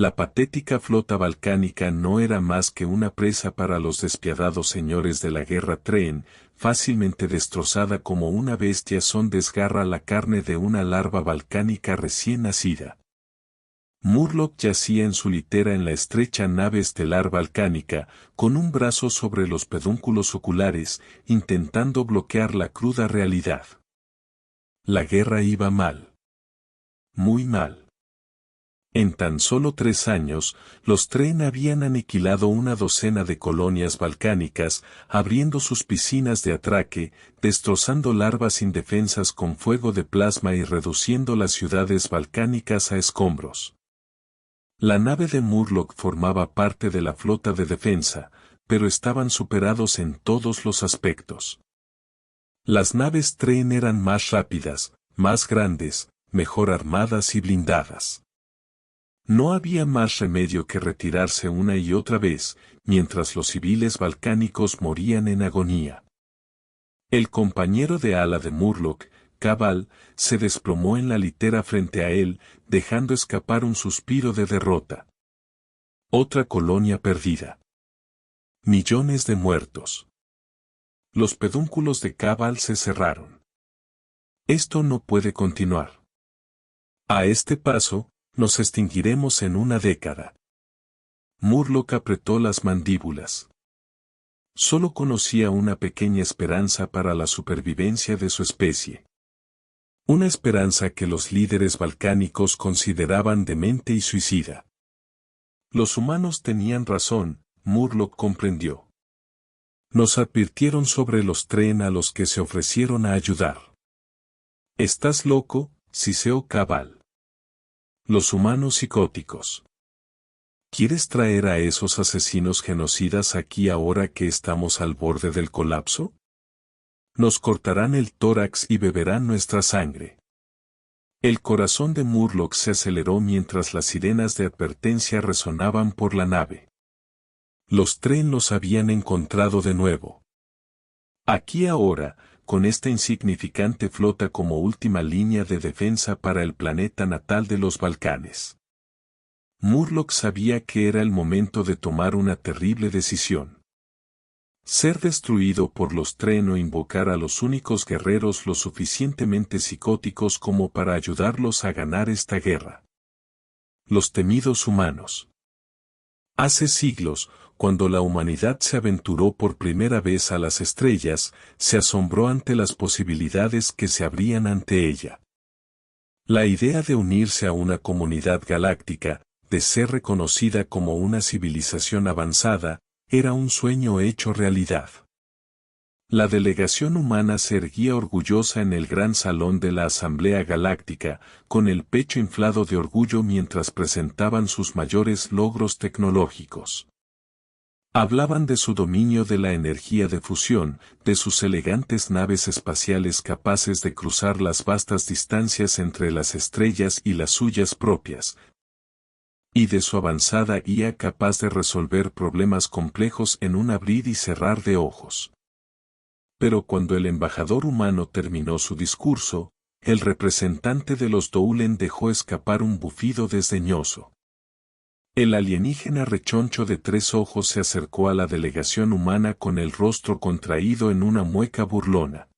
La patética flota balcánica no era más que una presa para los despiadados señores de la guerra Treen, fácilmente destrozada como una bestia son desgarra la carne de una larva balcánica recién nacida. Murloc yacía en su litera en la estrecha nave estelar balcánica, con un brazo sobre los pedúnculos oculares, intentando bloquear la cruda realidad. La guerra iba mal. Muy mal. En tan solo 3 años, los Treen habían aniquilado una docena de colonias balcánicas, abriendo sus piscinas de atraque, destrozando larvas indefensas con fuego de plasma y reduciendo las ciudades balcánicas a escombros. La nave de Murloc formaba parte de la flota de defensa, pero estaban superados en todos los aspectos. Las naves Treen eran más rápidas, más grandes, mejor armadas y blindadas. No había más remedio que retirarse una y otra vez, mientras los civiles balcánicos morían en agonía. El compañero de ala de Murloc, Cabal, se desplomó en la litera frente a él, dejando escapar un suspiro de derrota. Otra colonia perdida. Millones de muertos. Los pedúnculos de Cabal se cerraron. Esto no puede continuar. A este paso, nos extinguiremos en una década. Murloc apretó las mandíbulas. Solo conocía una pequeña esperanza para la supervivencia de su especie. Una esperanza que los líderes balcánicos consideraban demente y suicida. Los humanos tenían razón, Murloc comprendió. Nos advirtieron sobre los Treen a los que se ofrecieron a ayudar. ¿Estás loco, siseó Cabal? Los humanos psicóticos. ¿Quieres traer a esos asesinos genocidas aquí ahora que estamos al borde del colapso? Nos cortarán el tórax y beberán nuestra sangre. El corazón de Murloc se aceleró mientras las sirenas de advertencia resonaban por la nave. Los Treen los habían encontrado de nuevo. Aquí ahora, con esta insignificante flota como última línea de defensa para el planeta natal de los Balcanes. Murloc sabía que era el momento de tomar una terrible decisión. Ser destruido por los Treen o invocar a los únicos guerreros lo suficientemente psicóticos como para ayudarlos a ganar esta guerra. Los temidos humanos. Hace siglos, cuando la humanidad se aventuró por primera vez a las estrellas, se asombró ante las posibilidades que se abrían ante ella. La idea de unirse a una comunidad galáctica, de ser reconocida como una civilización avanzada, era un sueño hecho realidad. La delegación humana se erguía orgullosa en el gran salón de la Asamblea Galáctica, con el pecho inflado de orgullo mientras presentaban sus mayores logros tecnológicos. Hablaban de su dominio de la energía de fusión, de sus elegantes naves espaciales capaces de cruzar las vastas distancias entre las estrellas y las suyas propias, y de su avanzada IA capaz de resolver problemas complejos en un abrir y cerrar de ojos. Pero cuando el embajador humano terminó su discurso, el representante de los Doulen dejó escapar un bufido desdeñoso. El alienígena rechoncho de 3 ojos se acercó a la delegación humana con el rostro contraído en una mueca burlona.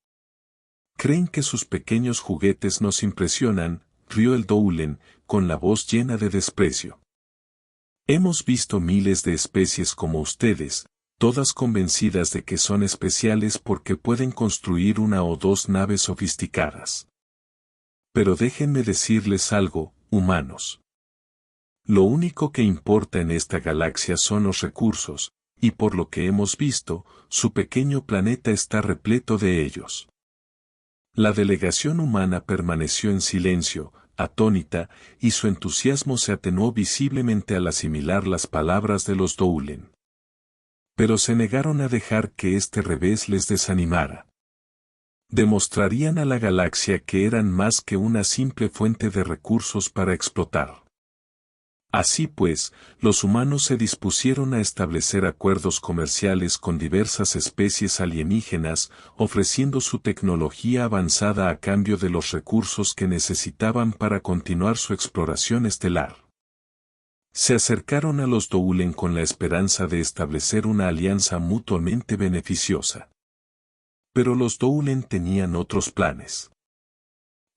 ¿Creen que sus pequeños juguetes nos impresionan?, rió el Doulen, con la voz llena de desprecio. Hemos visto miles de especies como ustedes, todas convencidas de que son especiales porque pueden construir 1 o 2 naves sofisticadas. Pero déjenme decirles algo, humanos. Lo único que importa en esta galaxia son los recursos, y por lo que hemos visto, su pequeño planeta está repleto de ellos. La delegación humana permaneció en silencio, atónita, y su entusiasmo se atenuó visiblemente al asimilar las palabras de los Doulen. Pero se negaron a dejar que este revés les desanimara. Demostrarían a la galaxia que eran más que una simple fuente de recursos para explotar. Así pues, los humanos se dispusieron a establecer acuerdos comerciales con diversas especies alienígenas, ofreciendo su tecnología avanzada a cambio de los recursos que necesitaban para continuar su exploración estelar. Se acercaron a los Doulen con la esperanza de establecer una alianza mutuamente beneficiosa. Pero los Doulen tenían otros planes.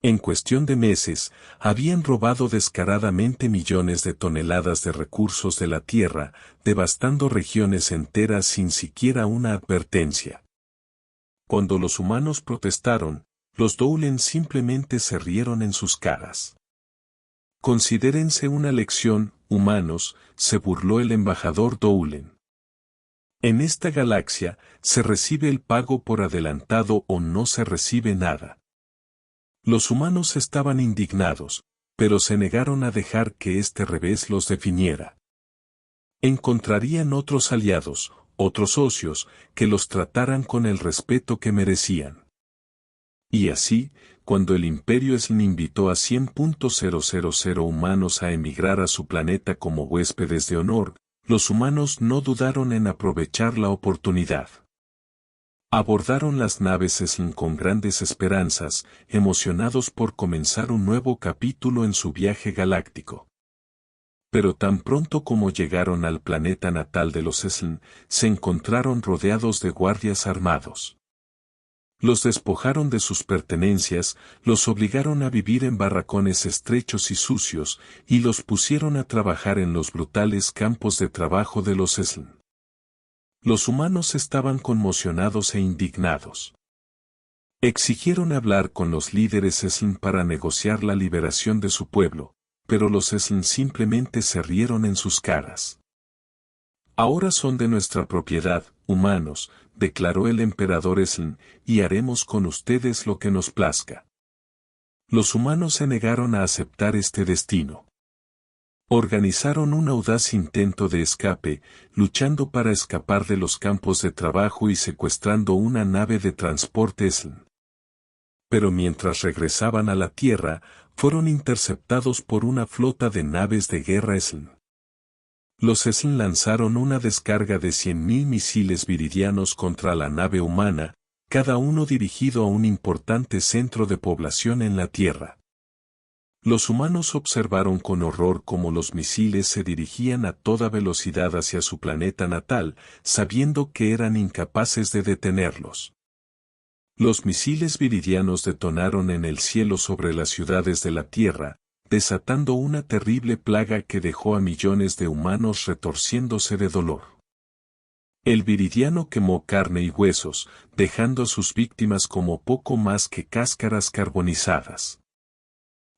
En cuestión de meses, habían robado descaradamente millones de toneladas de recursos de la tierra, devastando regiones enteras sin siquiera una advertencia. Cuando los humanos protestaron, los Doulen simplemente se rieron en sus caras. Considérense una lección, humanos, se burló el embajador Doulen. En esta galaxia, se recibe el pago por adelantado o no se recibe nada. Los humanos estaban indignados, pero se negaron a dejar que este revés los definiera. Encontrarían otros aliados, otros socios, que los trataran con el respeto que merecían. Y así, cuando el Imperio Sl invitó a 100.000 humanos a emigrar a su planeta como huéspedes de honor, los humanos no dudaron en aprovechar la oportunidad. Abordaron las naves Sl con grandes esperanzas, emocionados por comenzar un nuevo capítulo en su viaje galáctico. Pero tan pronto como llegaron al planeta natal de los Sl, se encontraron rodeados de guardias armados. Los despojaron de sus pertenencias, los obligaron a vivir en barracones estrechos y sucios, y los pusieron a trabajar en los brutales campos de trabajo de los Sl. Los humanos estaban conmocionados e indignados. Exigieron hablar con los líderes Sl para negociar la liberación de su pueblo, pero los Sl simplemente se rieron en sus caras. Ahora son de nuestra propiedad, humanos, declaró el emperador Sl, y haremos con ustedes lo que nos plazca. Los humanos se negaron a aceptar este destino. Organizaron un audaz intento de escape, luchando para escapar de los campos de trabajo y secuestrando una nave de transporte Sl. Pero mientras regresaban a la Tierra, fueron interceptados por una flota de naves de guerra Sl. Los Sl lanzaron una descarga de 100.000 misiles viridianos contra la nave humana, cada uno dirigido a un importante centro de población en la Tierra. Los humanos observaron con horror cómo los misiles se dirigían a toda velocidad hacia su planeta natal, sabiendo que eran incapaces de detenerlos. Los misiles viridianos detonaron en el cielo sobre las ciudades de la Tierra, desatando una terrible plaga que dejó a millones de humanos retorciéndose de dolor. El viridiano quemó carne y huesos, dejando a sus víctimas como poco más que cáscaras carbonizadas.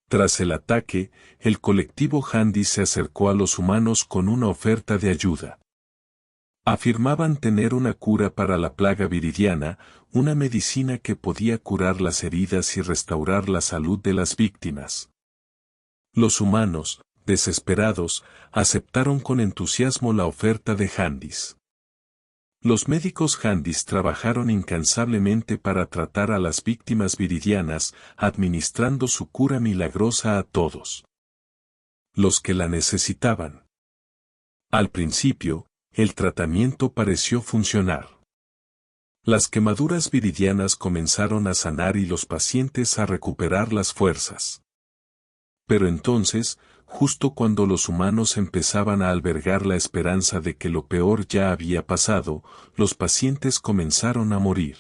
Tras el ataque, el colectivo Handis se acercó a los humanos con una oferta de ayuda. Afirmaban tener una cura para la plaga viridiana, una medicina que podía curar las heridas y restaurar la salud de las víctimas. Los humanos, desesperados, aceptaron con entusiasmo la oferta de Handis. Los médicos Handis trabajaron incansablemente para tratar a las víctimas viridianas, administrando su cura milagrosa a todos los que la necesitaban. Al principio, el tratamiento pareció funcionar. Las quemaduras viridianas comenzaron a sanar y los pacientes a recuperar las fuerzas. Pero entonces, justo cuando los humanos empezaban a albergar la esperanza de que lo peor ya había pasado, los pacientes comenzaron a morir.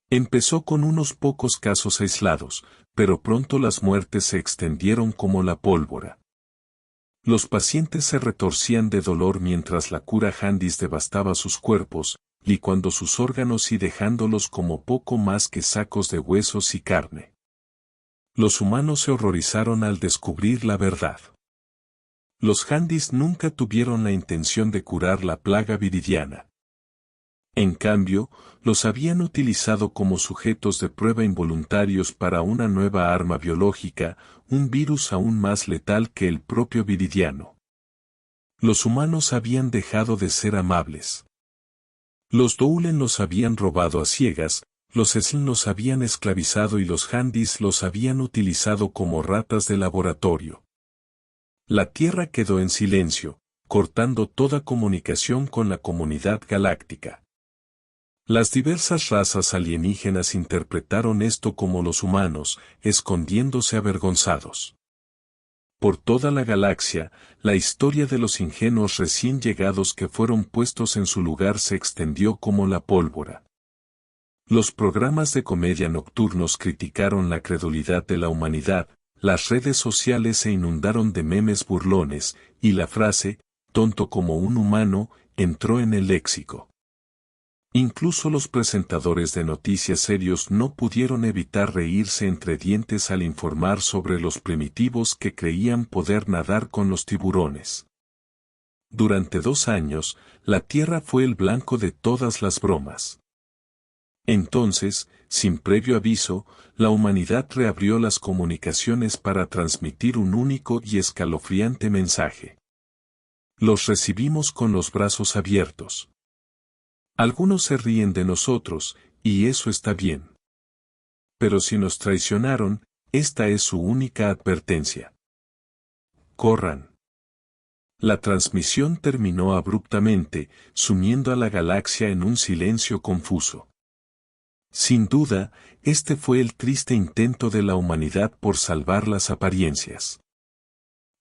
Empezó con unos pocos casos aislados, pero pronto las muertes se extendieron como la pólvora. Los pacientes se retorcían de dolor mientras la cura Handis devastaba sus cuerpos, licuando sus órganos y dejándolos como poco más que sacos de huesos y carne. Los humanos se horrorizaron al descubrir la verdad. Los Handis nunca tuvieron la intención de curar la plaga viridiana. En cambio, los habían utilizado como sujetos de prueba involuntarios para una nueva arma biológica, un virus aún más letal que el propio viridiano. Los humanos habían dejado de ser amables. Los Doulen los habían robado a ciegas, los Sl los habían esclavizado y los Handis los habían utilizado como ratas de laboratorio. La Tierra quedó en silencio, cortando toda comunicación con la comunidad galáctica. Las diversas razas alienígenas interpretaron esto como los humanos, escondiéndose avergonzados. Por toda la galaxia, la historia de los ingenuos recién llegados que fueron puestos en su lugar se extendió como la pólvora. Los programas de comedia nocturnos criticaron la credulidad de la humanidad, las redes sociales se inundaron de memes burlones, y la frase, tonto como un humano, entró en el léxico. Incluso los presentadores de noticias serios no pudieron evitar reírse entre dientes al informar sobre los primitivos que creían poder nadar con los tiburones. Durante 2 años, la Tierra fue el blanco de todas las bromas. Entonces, sin previo aviso, la humanidad reabrió las comunicaciones para transmitir un único y escalofriante mensaje. Los recibimos con los brazos abiertos. Algunos se ríen de nosotros, y eso está bien. Pero si nos traicionaron, esta es su única advertencia. Corran. La transmisión terminó abruptamente, sumiendo a la galaxia en un silencio confuso. Sin duda, este fue el triste intento de la humanidad por salvar las apariencias.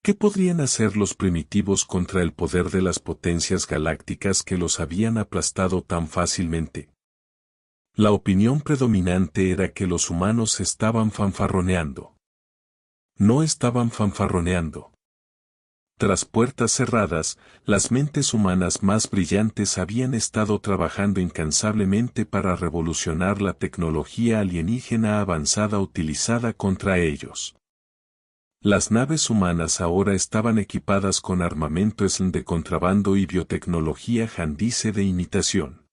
¿Qué podrían hacer los primitivos contra el poder de las potencias galácticas que los habían aplastado tan fácilmente? La opinión predominante era que los humanos estaban fanfarroneando. No estaban fanfarroneando. Tras puertas cerradas, las mentes humanas más brillantes habían estado trabajando incansablemente para revolucionar la tecnología alienígena avanzada utilizada contra ellos. Las naves humanas ahora estaban equipadas con armamento SLN de contrabando y biotecnología Handice de imitación.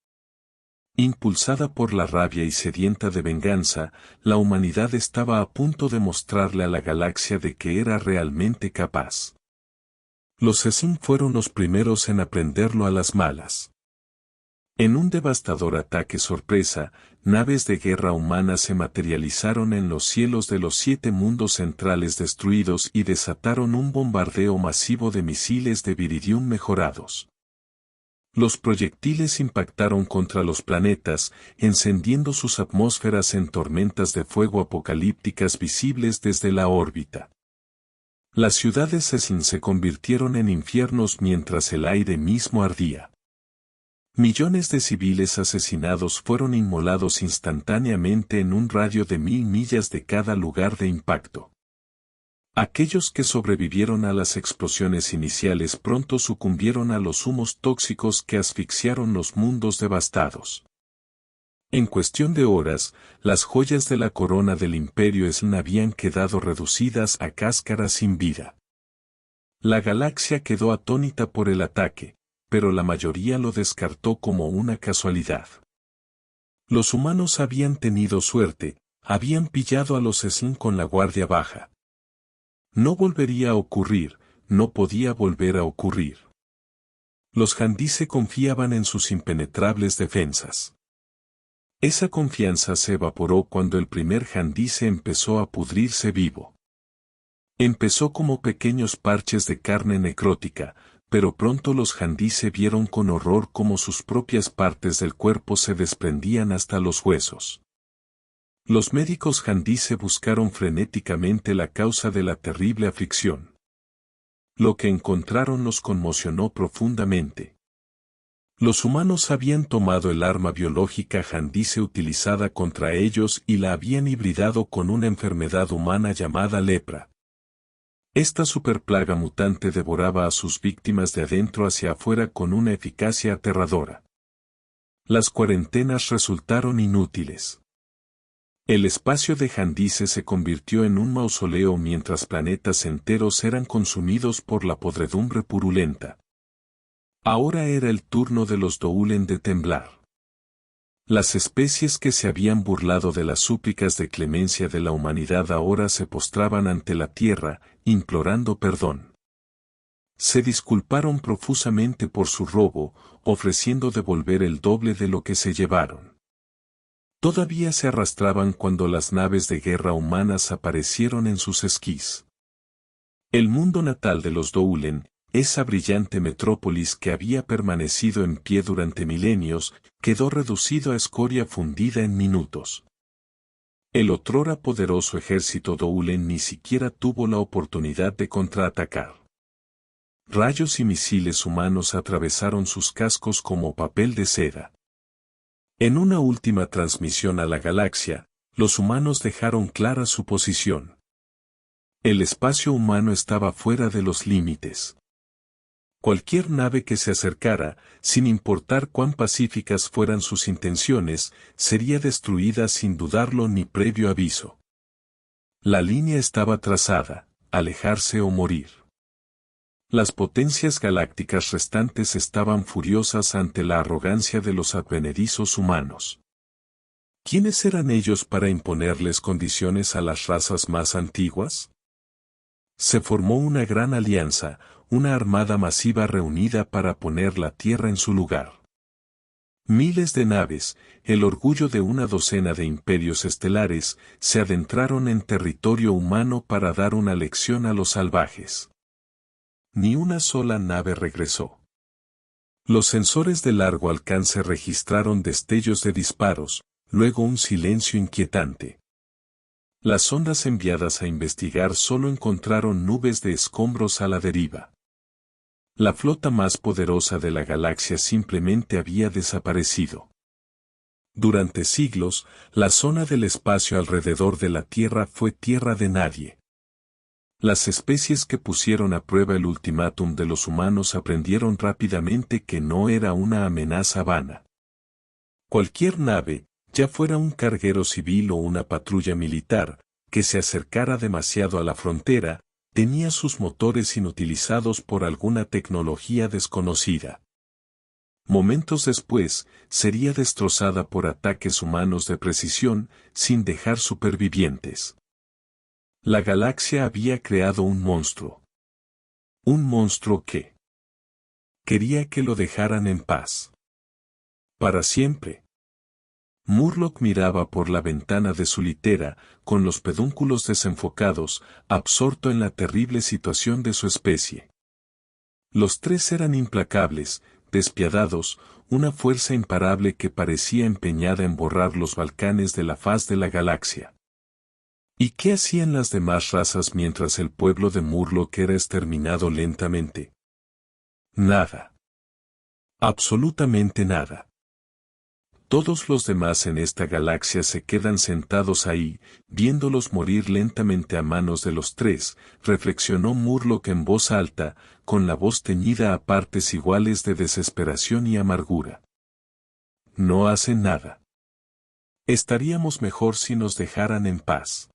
Impulsada por la rabia y sedienta de venganza, la humanidad estaba a punto de mostrarle a la galaxia de que era realmente capaz. Los SLN fueron los primeros en aprenderlo a las malas. En un devastador ataque sorpresa, naves de guerra humanas se materializaron en los cielos de los 7 mundos centrales destruidos y desataron un bombardeo masivo de misiles de Viridium mejorados. Los proyectiles impactaron contra los planetas, encendiendo sus atmósferas en tormentas de fuego apocalípticas visibles desde la órbita. Las ciudades SLN se convirtieron en infiernos mientras el aire mismo ardía. Millones de civiles asesinados fueron inmolados instantáneamente en un radio de 1000 millas de cada lugar de impacto. Aquellos que sobrevivieron a las explosiones iniciales pronto sucumbieron a los humos tóxicos que asfixiaron los mundos devastados. En cuestión de horas, las joyas de la corona del Imperio SLN habían quedado reducidas a cáscara sin vida. La galaxia quedó atónita por el ataque, pero la mayoría lo descartó como una casualidad. Los humanos habían tenido suerte, habían pillado a los SLN con la guardia baja. No volvería a ocurrir, no podía volver a ocurrir. Los Handice confiaban en sus impenetrables defensas. Esa confianza se evaporó cuando el primer Handice empezó a pudrirse vivo. Empezó como pequeños parches de carne necrótica, pero pronto los Handice vieron con horror cómo sus propias partes del cuerpo se desprendían hasta los huesos. Los médicos Handice buscaron frenéticamente la causa de la terrible aflicción. Lo que encontraron los conmocionó profundamente. Los humanos habían tomado el arma biológica Handice utilizada contra ellos y la habían hibridado con una enfermedad humana llamada lepra. Esta superplaga mutante devoraba a sus víctimas de adentro hacia afuera con una eficacia aterradora. Las cuarentenas resultaron inútiles. El espacio de Handice se convirtió en un mausoleo mientras planetas enteros eran consumidos por la podredumbre purulenta. Ahora era el turno de los Doulen de temblar. Las especies que se habían burlado de las súplicas de clemencia de la humanidad ahora se postraban ante la tierra, implorando perdón. Se disculparon profusamente por su robo, ofreciendo devolver el doble de lo que se llevaron. Todavía se arrastraban cuando las naves de guerra humanas aparecieron en sus esquís. El mundo natal de los Doulen, esa brillante metrópolis que había permanecido en pie durante milenios, quedó reducido a escoria fundida en minutos. El otrora poderoso ejército Doulen ni siquiera tuvo la oportunidad de contraatacar. Rayos y misiles humanos atravesaron sus cascos como papel de seda. En una última transmisión a la galaxia, los humanos dejaron clara su posición. El espacio humano estaba fuera de los límites. Cualquier nave que se acercara, sin importar cuán pacíficas fueran sus intenciones, sería destruida sin dudarlo ni previo aviso. La línea estaba trazada, alejarse o morir. Las potencias galácticas restantes estaban furiosas ante la arrogancia de los advenedizos humanos. ¿Quiénes eran ellos para imponerles condiciones a las razas más antiguas? Se formó una gran alianza, una armada masiva reunida para poner la Tierra en su lugar. Miles de naves, el orgullo de una docena de imperios estelares, se adentraron en territorio humano para dar una lección a los salvajes. Ni una sola nave regresó. Los sensores de largo alcance registraron destellos de disparos, luego un silencio inquietante. Las sondas enviadas a investigar solo encontraron nubes de escombros a la deriva. La flota más poderosa de la galaxia simplemente había desaparecido. Durante siglos, la zona del espacio alrededor de la Tierra fue tierra de nadie. Las especies que pusieron a prueba el ultimátum de los humanos aprendieron rápidamente que no era una amenaza vana. Cualquier nave, ya fuera un carguero civil o una patrulla militar, que se acercara demasiado a la frontera, tenía sus motores inutilizados por alguna tecnología desconocida. Momentos después, sería destrozada por ataques humanos de precisión, sin dejar supervivientes. La galaxia había creado un monstruo. Un monstruo que quería que lo dejaran en paz. Para siempre. Murloc miraba por la ventana de su litera, con los pedúnculos desenfocados, absorto en la terrible situación de su especie. Los tres eran implacables, despiadados, una fuerza imparable que parecía empeñada en borrar los Balcanes de la faz de la galaxia. ¿Y qué hacían las demás razas mientras el pueblo de Murloc era exterminado lentamente? Nada. Absolutamente nada. Todos los demás en esta galaxia se quedan sentados ahí, viéndolos morir lentamente a manos de los tres, reflexionó Murloc en voz alta, con la voz teñida a partes iguales de desesperación y amargura. No hacen nada. Estaríamos mejor si nos dejaran en paz.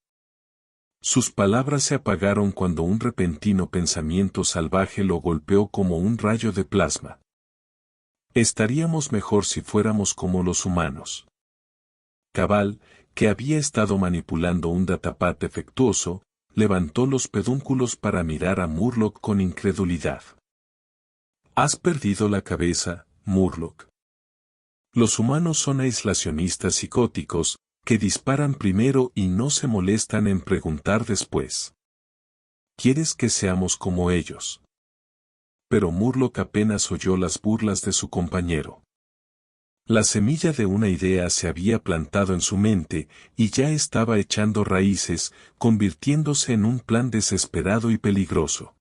Sus palabras se apagaron cuando un repentino pensamiento salvaje lo golpeó como un rayo de plasma. Estaríamos mejor si fuéramos como los humanos. Cabal, que había estado manipulando un datapad defectuoso, levantó los pedúnculos para mirar a Murloc con incredulidad. ¿Has perdido la cabeza, Murloc? Los humanos son aislacionistas psicóticos, que disparan primero y no se molestan en preguntar después. ¿Quieres que seamos como ellos? Pero Murloc apenas oyó las burlas de su compañero. La semilla de una idea se había plantado en su mente, y ya estaba echando raíces, convirtiéndose en un plan desesperado y peligroso.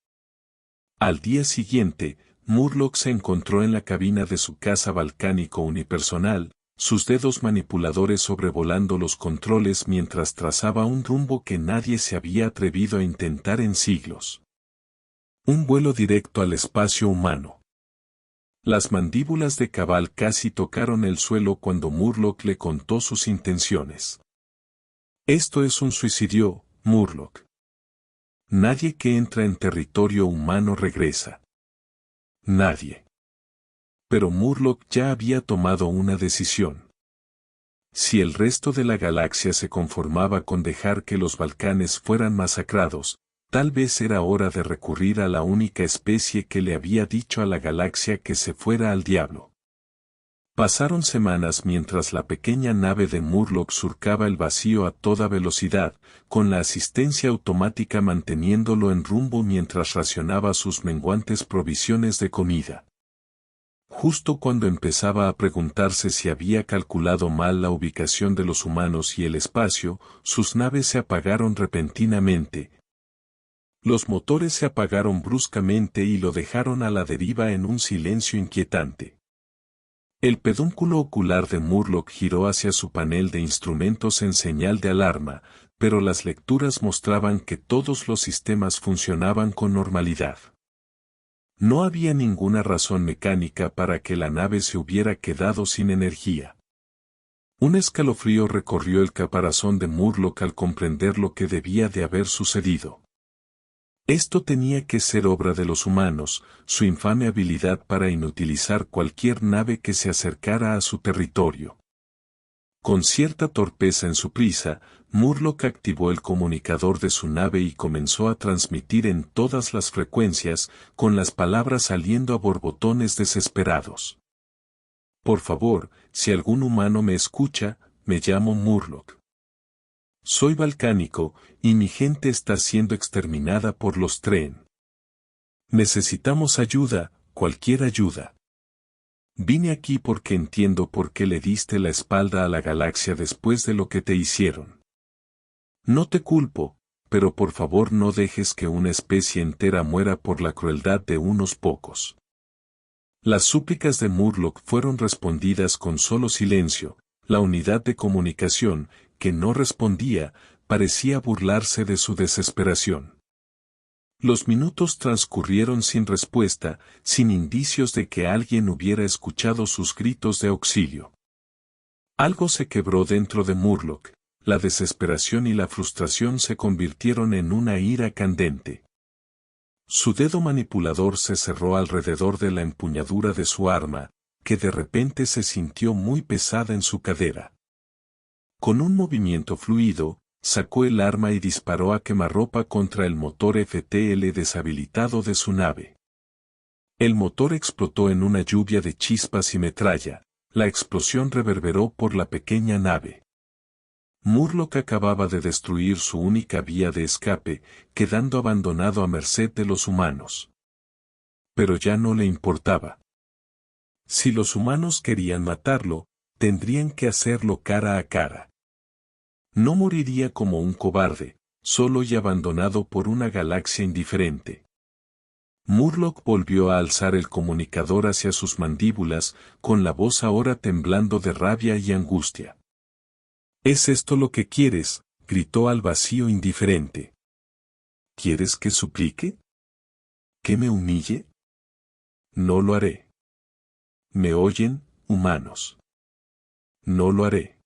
Al día siguiente, Murloc se encontró en la cabina de su casa balcánico unipersonal, sus dedos manipuladores sobrevolando los controles mientras trazaba un rumbo que nadie se había atrevido a intentar en siglos. Un vuelo directo al espacio humano. Las mandíbulas de Cabal casi tocaron el suelo cuando Murloc le contó sus intenciones. Esto es un suicidio, Murloc. Nadie que entra en territorio humano regresa. Nadie. Pero Murloc ya había tomado una decisión. Si el resto de la galaxia se conformaba con dejar que los Balcanes fueran masacrados, tal vez era hora de recurrir a la única especie que le había dicho a la galaxia que se fuera al diablo. Pasaron semanas mientras la pequeña nave de Murloc surcaba el vacío a toda velocidad, con la asistencia automática manteniéndolo en rumbo mientras racionaba sus menguantes provisiones de comida. Justo cuando empezaba a preguntarse si había calculado mal la ubicación de los humanos y el espacio, sus naves se apagaron repentinamente. Los motores se apagaron bruscamente y lo dejaron a la deriva en un silencio inquietante. El pedúnculo ocular de Murloc giró hacia su panel de instrumentos en señal de alarma, pero las lecturas mostraban que todos los sistemas funcionaban con normalidad. No había ninguna razón mecánica para que la nave se hubiera quedado sin energía. Un escalofrío recorrió el caparazón de Murloc al comprender lo que debía de haber sucedido. Esto tenía que ser obra de los humanos, su infame habilidad para inutilizar cualquier nave que se acercara a su territorio. Con cierta torpeza en su prisa, Murloc activó el comunicador de su nave y comenzó a transmitir en todas las frecuencias, con las palabras saliendo a borbotones desesperados. Por favor, si algún humano me escucha, me llamo Murloc. Soy volcánico, y mi gente está siendo exterminada por los Treen. Necesitamos ayuda, cualquier ayuda. Vine aquí porque entiendo por qué le diste la espalda a la galaxia después de lo que te hicieron. No te culpo, pero por favor no dejes que una especie entera muera por la crueldad de unos pocos. Las súplicas de Murloc fueron respondidas con solo silencio. La unidad de comunicación, que no respondía, parecía burlarse de su desesperación. Los minutos transcurrieron sin respuesta, sin indicios de que alguien hubiera escuchado sus gritos de auxilio. Algo se quebró dentro de Murloc, la desesperación y la frustración se convirtieron en una ira candente. Su dedo manipulador se cerró alrededor de la empuñadura de su arma, que de repente se sintió muy pesada en su cadera. Con un movimiento fluido, sacó el arma y disparó a quemarropa contra el motor FTL deshabilitado de su nave. El motor explotó en una lluvia de chispas y metralla, la explosión reverberó por la pequeña nave. Murloc acababa de destruir su única vía de escape, quedando abandonado a merced de los humanos. Pero ya no le importaba. Si los humanos querían matarlo, tendrían que hacerlo cara a cara. No moriría como un cobarde, solo y abandonado por una galaxia indiferente. Murloc volvió a alzar el comunicador hacia sus mandíbulas, con la voz ahora temblando de rabia y angustia. ¿Es esto lo que quieres?, gritó al vacío indiferente. ¿Quieres que suplique? ¿Que me humille? No lo haré. ¿Me oyen, humanos? No lo haré.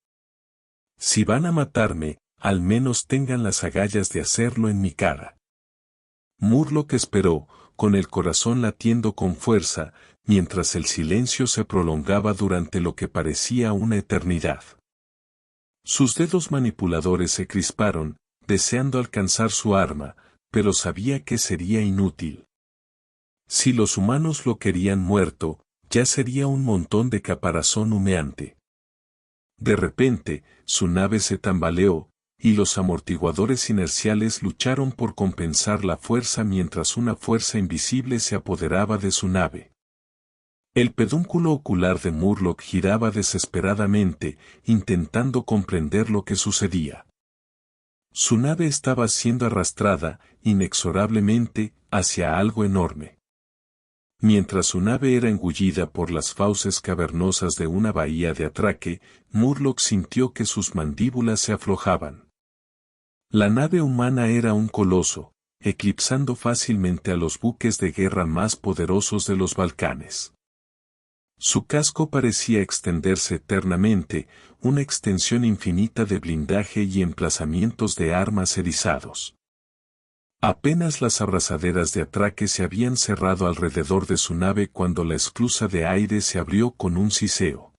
Si van a matarme, al menos tengan las agallas de hacerlo en mi cara. Murloc esperó, con el corazón latiendo con fuerza, mientras el silencio se prolongaba durante lo que parecía una eternidad. Sus dedos manipuladores se crisparon, deseando alcanzar su arma, pero sabía que sería inútil. Si los humanos lo querían muerto, ya sería un montón de caparazón humeante. De repente, su nave se tambaleó, y los amortiguadores inerciales lucharon por compensar la fuerza mientras una fuerza invisible se apoderaba de su nave. El pedúnculo ocular de Murloc giraba desesperadamente, intentando comprender lo que sucedía. Su nave estaba siendo arrastrada, inexorablemente, hacia algo enorme. Mientras su nave era engullida por las fauces cavernosas de una bahía de atraque, Murloc sintió que sus mandíbulas se aflojaban. La nave humana era un coloso, eclipsando fácilmente a los buques de guerra más poderosos de los Balcanes. Su casco parecía extenderse eternamente, una extensión infinita de blindaje y emplazamientos de armas erizados. Apenas las abrazaderas de atraque se habían cerrado alrededor de su nave cuando la esclusa de aire se abrió con un siseo.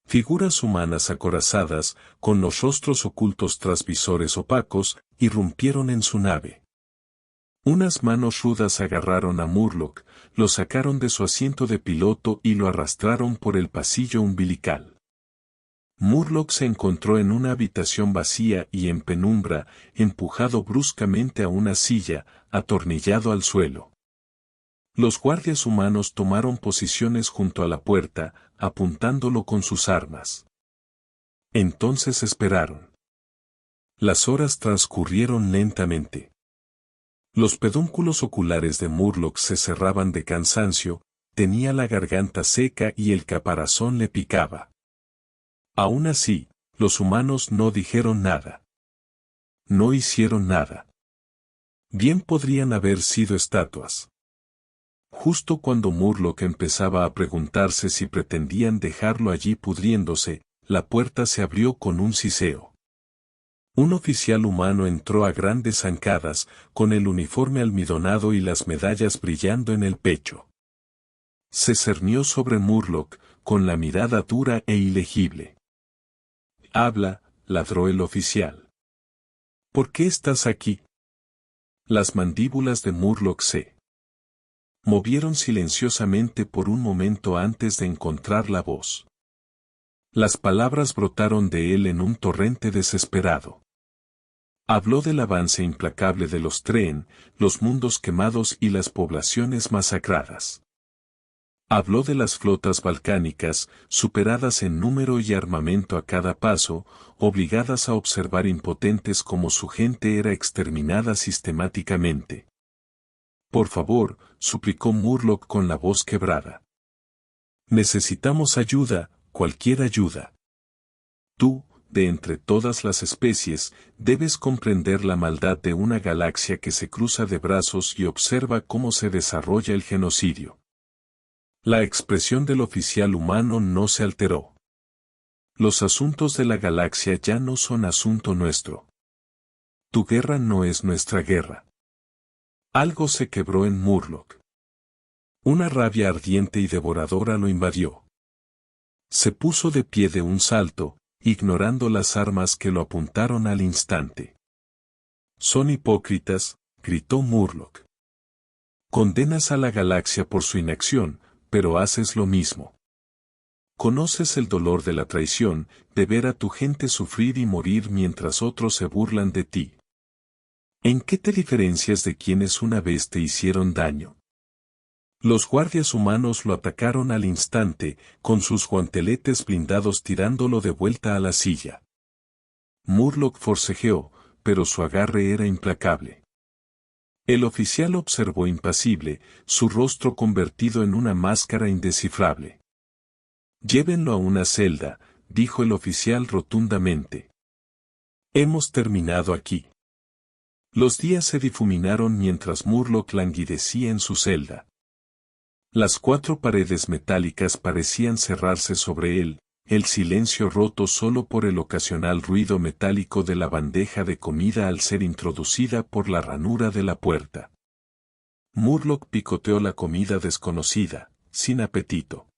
Figuras humanas acorazadas, con los rostros ocultos tras visores opacos, irrumpieron en su nave. Unas manos rudas agarraron a Murloc, lo sacaron de su asiento de piloto y lo arrastraron por el pasillo umbilical. Murloc se encontró en una habitación vacía y en penumbra, empujado bruscamente a una silla, atornillado al suelo. Los guardias humanos tomaron posiciones junto a la puerta, apuntándolo con sus armas. Entonces esperaron. Las horas transcurrieron lentamente. Los pedúnculos oculares de Murloc se cerraban de cansancio, tenía la garganta seca y el caparazón le picaba. Aún así, los humanos no dijeron nada. No hicieron nada. Bien podrían haber sido estatuas. Justo cuando Murloc empezaba a preguntarse si pretendían dejarlo allí pudriéndose, la puerta se abrió con un siseo. Un oficial humano entró a grandes zancadas, con el uniforme almidonado y las medallas brillando en el pecho. Se cernió sobre Murloc, con la mirada dura e ilegible. «Habla», ladró el oficial. «¿Por qué estás aquí?» Las mandíbulas de Murloc se movieron silenciosamente por un momento antes de encontrar la voz. Las palabras brotaron de él en un torrente desesperado. Habló del avance implacable de los Treen, los mundos quemados y las poblaciones masacradas. Habló de las flotas balcánicas, superadas en número y armamento a cada paso, obligadas a observar impotentes como su gente era exterminada sistemáticamente. «Por favor», suplicó Murloc con la voz quebrada. «Necesitamos ayuda, cualquier ayuda. Tú, de entre todas las especies, debes comprender la maldad de una galaxia que se cruza de brazos y observa cómo se desarrolla el genocidio». La expresión del oficial humano no se alteró. «Los asuntos de la galaxia ya no son asunto nuestro. Tu guerra no es nuestra guerra». Algo se quebró en Murloc. Una rabia ardiente y devoradora lo invadió. Se puso de pie de un salto, ignorando las armas que lo apuntaron al instante. «Son hipócritas», gritó Murloc. «Condenas a la galaxia por su inacción, pero haces lo mismo. Conoces el dolor de la traición, de ver a tu gente sufrir y morir mientras otros se burlan de ti. ¿En qué te diferencias de quienes una vez te hicieron daño?» Los guardias humanos lo atacaron al instante, con sus guanteletes blindados tirándolo de vuelta a la silla. Murloc forcejeó, pero su agarre era implacable. El oficial observó impasible, su rostro convertido en una máscara indescifrable. «Llévenlo a una celda», dijo el oficial rotundamente. «Hemos terminado aquí». Los días se difuminaron mientras Murloc languidecía en su celda. Las 4 paredes metálicas parecían cerrarse sobre él, el silencio roto solo por el ocasional ruido metálico de la bandeja de comida al ser introducida por la ranura de la puerta. Murloc picoteó la comida desconocida, sin apetito.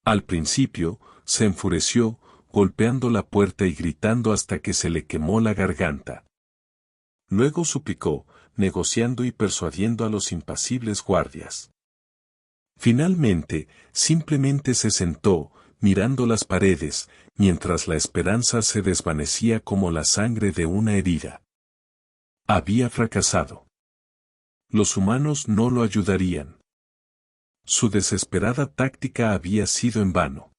Al principio, se enfureció, golpeando la puerta y gritando hasta que se le quemó la garganta. Luego suplicó, negociando y persuadiendo a los impasibles guardias. Finalmente, simplemente se sentó, mirando las paredes, mientras la esperanza se desvanecía como la sangre de una herida. Había fracasado. Los humanos no lo ayudarían. Su desesperada táctica había sido en vano.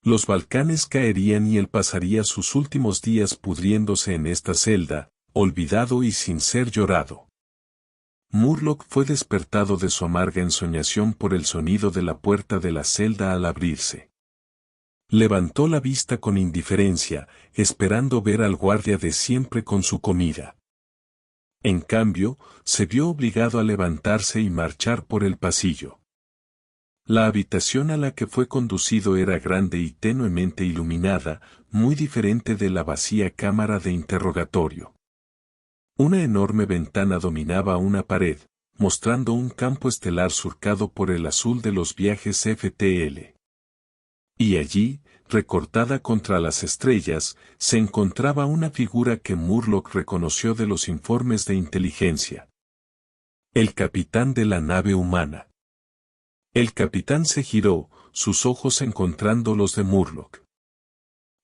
Los Balcanes caerían y él pasaría sus últimos días pudriéndose en esta celda, olvidado y sin ser llorado. Murloc fue despertado de su amarga ensoñación por el sonido de la puerta de la celda al abrirse. Levantó la vista con indiferencia, esperando ver al guardia de siempre con su comida. En cambio, se vio obligado a levantarse y marchar por el pasillo. La habitación a la que fue conducido era grande y tenuemente iluminada, muy diferente de la vacía cámara de interrogatorio. Una enorme ventana dominaba una pared, mostrando un campo estelar surcado por el azul de los viajes FTL. Y allí, recortada contra las estrellas, se encontraba una figura que Murloc reconoció de los informes de inteligencia. El capitán de la nave humana. El capitán se giró, sus ojos encontrando los de Murloc.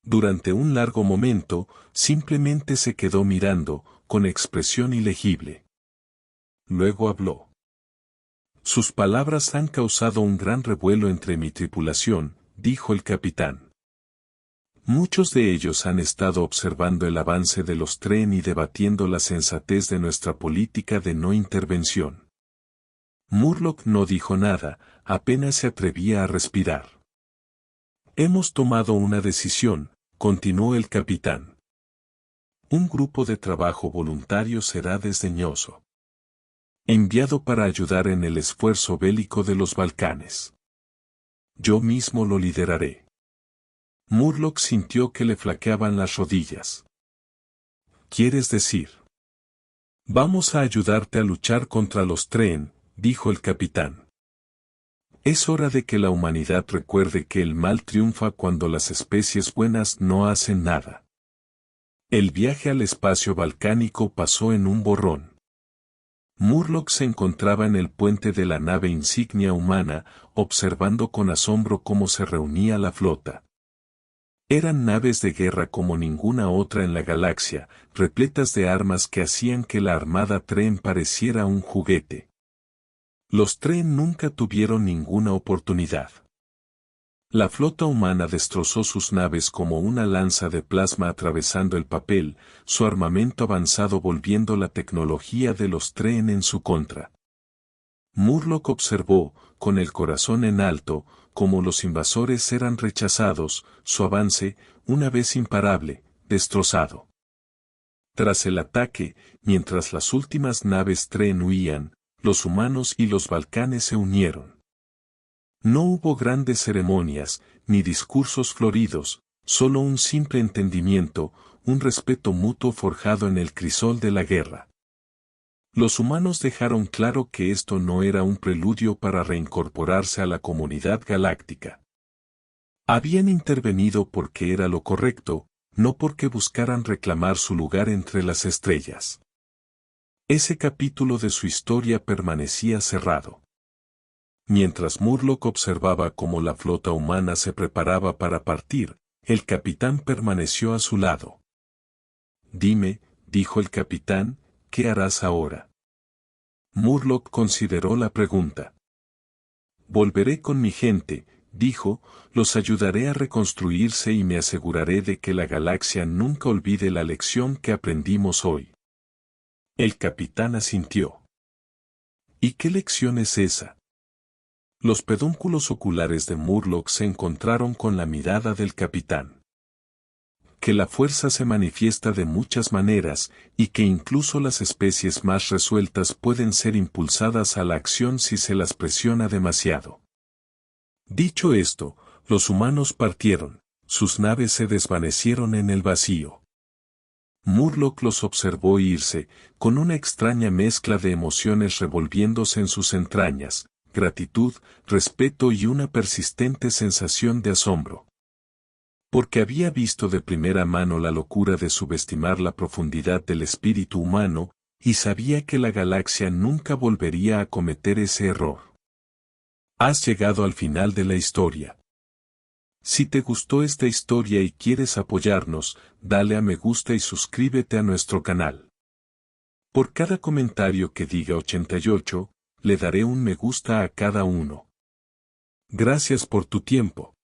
Durante un largo momento, simplemente se quedó mirando, con expresión ilegible. Luego habló. Sus palabras han causado un gran revuelo entre mi tripulación, dijo el capitán. Muchos de ellos han estado observando el avance de los Treen y debatiendo la sensatez de nuestra política de no intervención. Murlock no dijo nada, apenas se atrevía a respirar. Hemos tomado una decisión, continuó el capitán. Un grupo de trabajo voluntario será desdeñoso. Enviado para ayudar en el esfuerzo bélico de los Balcanes. Yo mismo lo lideraré. Murlock sintió que le flaqueaban las rodillas. ¿Quieres decir? Vamos a ayudarte a luchar contra los Treen, dijo el capitán. Es hora de que la humanidad recuerde que el mal triunfa cuando las especies buenas no hacen nada. El viaje al espacio balcánico pasó en un borrón. Murlock se encontraba en el puente de la nave insignia humana, observando con asombro cómo se reunía la flota. Eran naves de guerra como ninguna otra en la galaxia, repletas de armas que hacían que la armada Treen pareciera un juguete. Los Treen nunca tuvieron ninguna oportunidad. La flota humana destrozó sus naves como una lanza de plasma atravesando el papel, su armamento avanzado volviendo la tecnología de los Treen en su contra. Murlock observó, con el corazón en alto, cómo los invasores eran rechazados, su avance, una vez imparable, destrozado. Tras el ataque, mientras las últimas naves Treen huían, los humanos y los Balcanes se unieron. No hubo grandes ceremonias, ni discursos floridos, solo un simple entendimiento, un respeto mutuo forjado en el crisol de la guerra. Los humanos dejaron claro que esto no era un preludio para reincorporarse a la comunidad galáctica. Habían intervenido porque era lo correcto, no porque buscaran reclamar su lugar entre las estrellas. Ese capítulo de su historia permanecía cerrado. Mientras Murlock observaba cómo la flota humana se preparaba para partir, el capitán permaneció a su lado. Dime, dijo el capitán, ¿qué harás ahora? Murlock consideró la pregunta. Volveré con mi gente, dijo, los ayudaré a reconstruirse y me aseguraré de que la galaxia nunca olvide la lección que aprendimos hoy. El capitán asintió. ¿Y qué lección es esa? Los pedúnculos oculares de Murlock se encontraron con la mirada del capitán. Que la fuerza se manifiesta de muchas maneras, y que incluso las especies más resueltas pueden ser impulsadas a la acción si se las presiona demasiado. Dicho esto, los humanos partieron, sus naves se desvanecieron en el vacío. Murlock los observó irse, con una extraña mezcla de emociones revolviéndose en sus entrañas, gratitud, respeto y una persistente sensación de asombro. Porque había visto de primera mano la locura de subestimar la profundidad del espíritu humano, y sabía que la galaxia nunca volvería a cometer ese error. Has llegado al final de la historia. Si te gustó esta historia y quieres apoyarnos, dale a me gusta y suscríbete a nuestro canal. Por cada comentario que diga 88, le daré un me gusta a cada uno. Gracias por tu tiempo.